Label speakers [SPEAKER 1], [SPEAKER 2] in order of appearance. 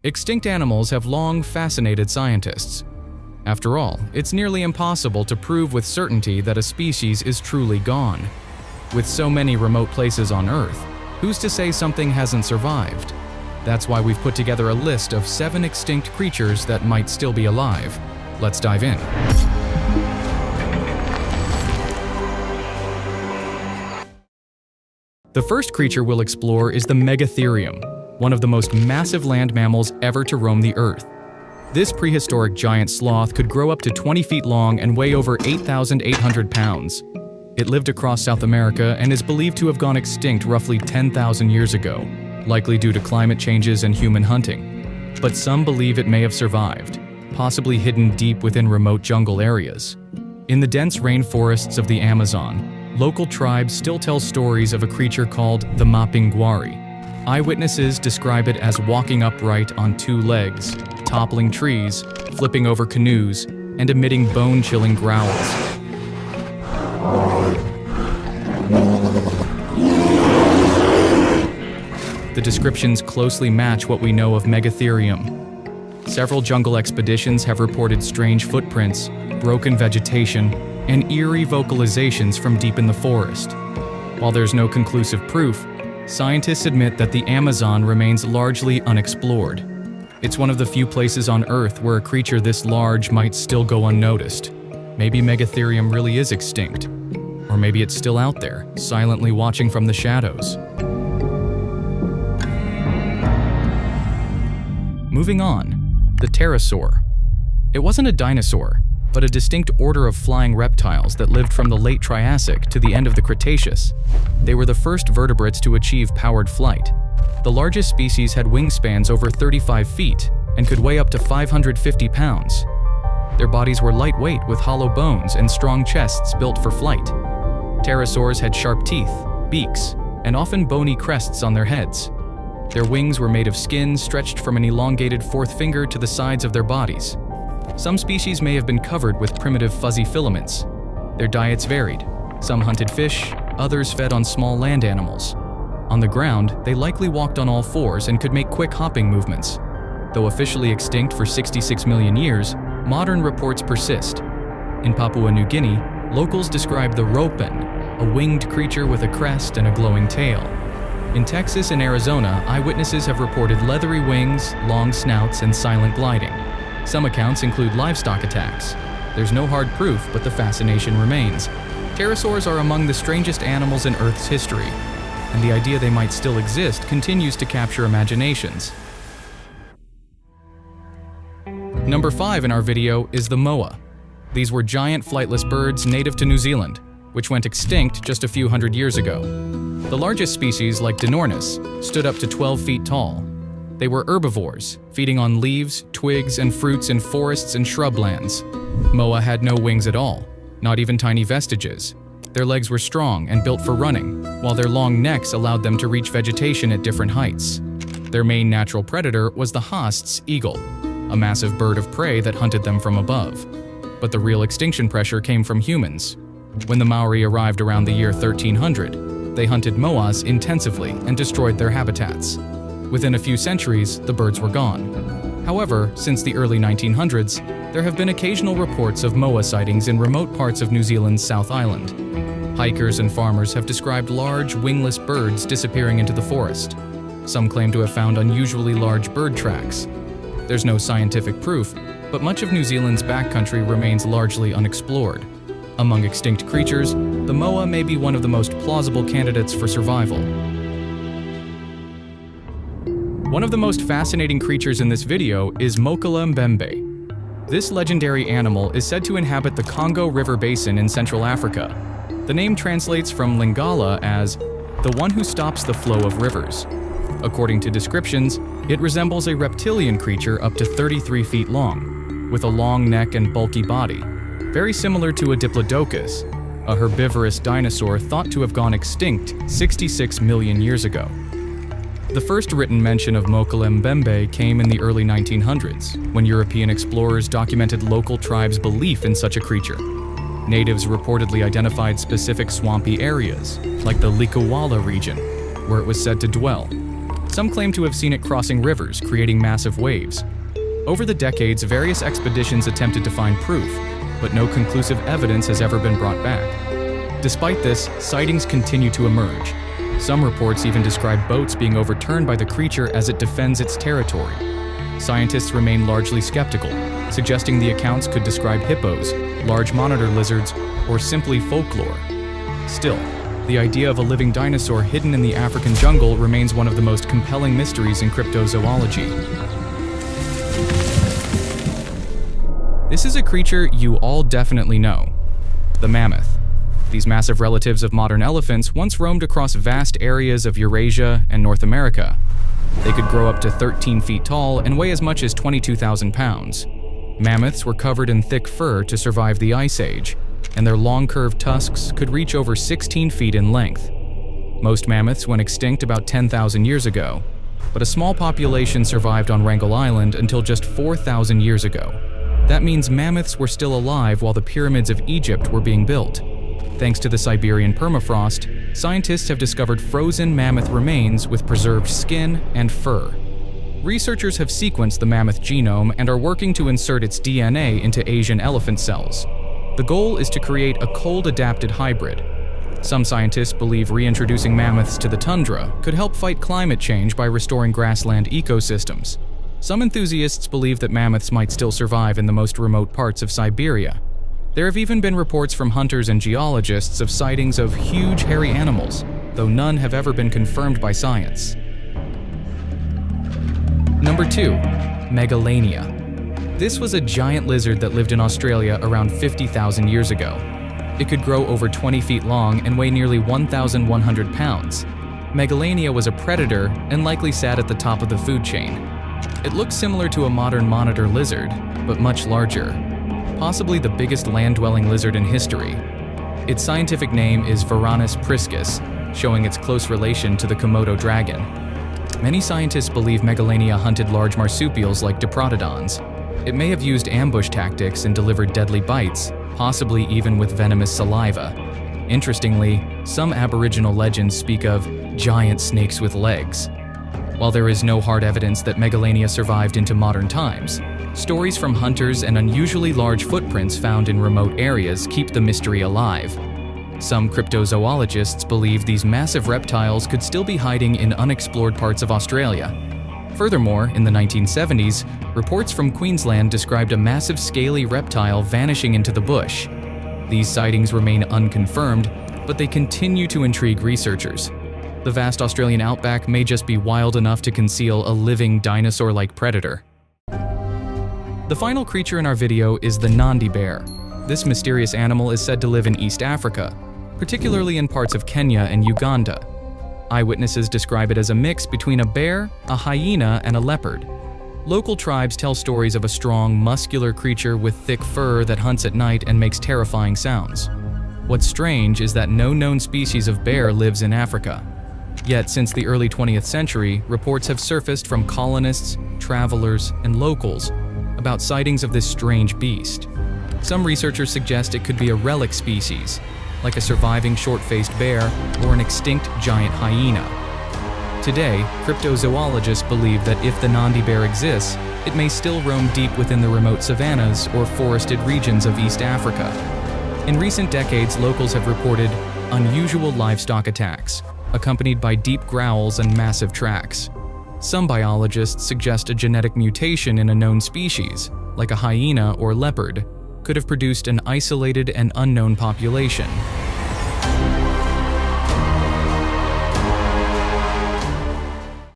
[SPEAKER 1] Extinct animals have long fascinated scientists. After all, it's nearly impossible to prove with certainty that a species is truly gone. With so many remote places on Earth, who's to say something hasn't survived? That's why we've put together a list of 7 extinct creatures that might still be alive. Let's dive in. The first creature we'll explore is the Megatherium, one of the most massive land mammals ever to roam the Earth. This prehistoric giant sloth could grow up to 20 feet long and weigh over 8,800 pounds. It lived across South America and is believed to have gone extinct roughly 10,000 years ago, likely due to climate changes and human hunting. But some believe it may have survived, possibly hidden deep within remote jungle areas. In the dense rainforests of the Amazon, local tribes still tell stories of a creature called the Mapinguari. Eyewitnesses describe it as walking upright on 2 legs, toppling trees, flipping over canoes, and emitting bone-chilling growls. The descriptions closely match what we know of Megatherium. Several jungle expeditions have reported strange footprints, broken vegetation, and eerie vocalizations from deep in the forest. While there's no conclusive proof, scientists admit that the Amazon remains largely unexplored. It's one of the few places on Earth where a creature this large might still go unnoticed. Maybe Megatherium really is extinct. Or maybe it's still out there, silently watching from the shadows. Moving on, the pterosaur. It wasn't a dinosaur, but a distinct order of flying reptiles that lived from the late Triassic to the end of the Cretaceous. They were the first vertebrates to achieve powered flight. The largest species had wingspans over 35 feet and could weigh up to 550 pounds. Their bodies were lightweight with hollow bones and strong chests built for flight. Pterosaurs had sharp teeth, beaks, and often bony crests on their heads. Their wings were made of skin stretched from an elongated 4th finger to the sides of their bodies. Some species may have been covered with primitive fuzzy filaments. Their diets varied. Some hunted fish, others fed on small land animals. On the ground, they likely walked on all 4s and could make quick hopping movements. Though officially extinct for 66 million years, modern reports persist. In Papua New Guinea, locals describe the ropen, a winged creature with a crest and a glowing tail. In Texas and Arizona, eyewitnesses have reported leathery wings, long snouts, and silent gliding. Some accounts include livestock attacks. There's no hard proof, but the fascination remains. Pterosaurs are among the strangest animals in Earth's history, and the idea they might still exist continues to capture imaginations. Number 5 in our video is the moa. These were giant flightless birds native to New Zealand, which went extinct just a few hundred years ago. The largest species, like Dinornis, stood up to 12 feet tall. They were herbivores, feeding on leaves, twigs, and fruits in forests and shrublands. Moa had no wings at all, not even tiny vestiges. Their legs were strong and built for running, while their long necks allowed them to reach vegetation at different heights. Their main natural predator was the Haast's eagle, a massive bird of prey that hunted them from above. But the real extinction pressure came from humans. When the Maori arrived around the year 1300, they hunted moas intensively and destroyed their habitats. Within a few centuries, the birds were gone. However, since the early 1900s, there have been occasional reports of moa sightings in remote parts of New Zealand's South Island. Hikers and farmers have described large, wingless birds disappearing into the forest. Some claim to have found unusually large bird tracks. There's no scientific proof, but much of New Zealand's backcountry remains largely unexplored. Among extinct creatures, the moa may be one of the most plausible candidates for survival. One of the most fascinating creatures in this video is Mokala Mbembe. This legendary animal is said to inhabit the Congo River Basin in Central Africa. The name translates from Lingala as the one who stops the flow of rivers. According to descriptions, it resembles a reptilian creature up to 33 feet long, with a long neck and bulky body, very similar to a diplodocus, a herbivorous dinosaur thought to have gone extinct 66 million years ago. The first written mention of Mokala Mbembe came in the early 1900s, when European explorers documented local tribes' belief in such a creature. Natives reportedly identified specific swampy areas, like the Likawala region, where it was said to dwell. Some claim to have seen it crossing rivers, creating massive waves. Over the decades, various expeditions attempted to find proof, but no conclusive evidence has ever been brought back. Despite this, sightings continue to emerge. Some reports even describe boats being overturned by the creature as it defends its territory. Scientists remain largely skeptical, suggesting the accounts could describe hippos, large monitor lizards, or simply folklore. Still, the idea of a living dinosaur hidden in the African jungle remains one of the most compelling mysteries in cryptozoology. This is a creature you all definitely know: the mammoth. These massive relatives of modern elephants once roamed across vast areas of Eurasia and North America. They could grow up to 13 feet tall and weigh as much as 22,000 pounds. Mammoths were covered in thick fur to survive the Ice Age, and their long curved tusks could reach over 16 feet in length. Most mammoths went extinct about 10,000 years ago, but a small population survived on Wrangel Island until just 4,000 years ago. That means mammoths were still alive while the pyramids of Egypt were being built. Thanks to the Siberian permafrost, scientists have discovered frozen mammoth remains with preserved skin and fur. Researchers have sequenced the mammoth genome and are working to insert its DNA into Asian elephant cells. The goal is to create a cold-adapted hybrid. Some scientists believe reintroducing mammoths to the tundra could help fight climate change by restoring grassland ecosystems. Some enthusiasts believe that mammoths might still survive in the most remote parts of Siberia. There have even been reports from hunters and geologists of sightings of huge hairy animals, though none have ever been confirmed by science. Number 2. Megalania. This was a giant lizard that lived in Australia around 50,000 years ago. It could grow over 20 feet long and weigh nearly 1,100 pounds. Megalania was a predator and likely sat at the top of the food chain. It looked similar to a modern monitor lizard, but much larger. Possibly the biggest land-dwelling lizard in history. Its scientific name is Varanus priscus, showing its close relation to the Komodo dragon. Many scientists believe Megalania hunted large marsupials like diprotodons. It may have used ambush tactics and delivered deadly bites, possibly even with venomous saliva. Interestingly, some Aboriginal legends speak of giant snakes with legs. While there is no hard evidence that Megalania survived into modern times, stories from hunters and unusually large footprints found in remote areas keep the mystery alive. Some cryptozoologists believe these massive reptiles could still be hiding in unexplored parts of Australia. Furthermore, in the 1970s, reports from Queensland described a massive scaly reptile vanishing into the bush. These sightings remain unconfirmed, but they continue to intrigue researchers. The vast Australian outback may just be wild enough to conceal a living dinosaur-like predator. The final creature in our video is the Nandi bear. This mysterious animal is said to live in East Africa, particularly in parts of Kenya and Uganda. Eyewitnesses describe it as a mix between a bear, a hyena, and a leopard. Local tribes tell stories of a strong, muscular creature with thick fur that hunts at night and makes terrifying sounds. What's strange is that no known species of bear lives in Africa. Yet, since the early 20th century, reports have surfaced from colonists, travelers, and locals about sightings of this strange beast. Some researchers suggest it could be a relic species, like a surviving short-faced bear or an extinct giant hyena. Today, cryptozoologists believe that if the Nandi bear exists, it may still roam deep within the remote savannas or forested regions of East Africa. In recent decades, locals have reported unusual livestock attacks, accompanied by deep growls and massive tracks. Some biologists suggest a genetic mutation in a known species, like a hyena or leopard, could have produced an isolated and unknown population.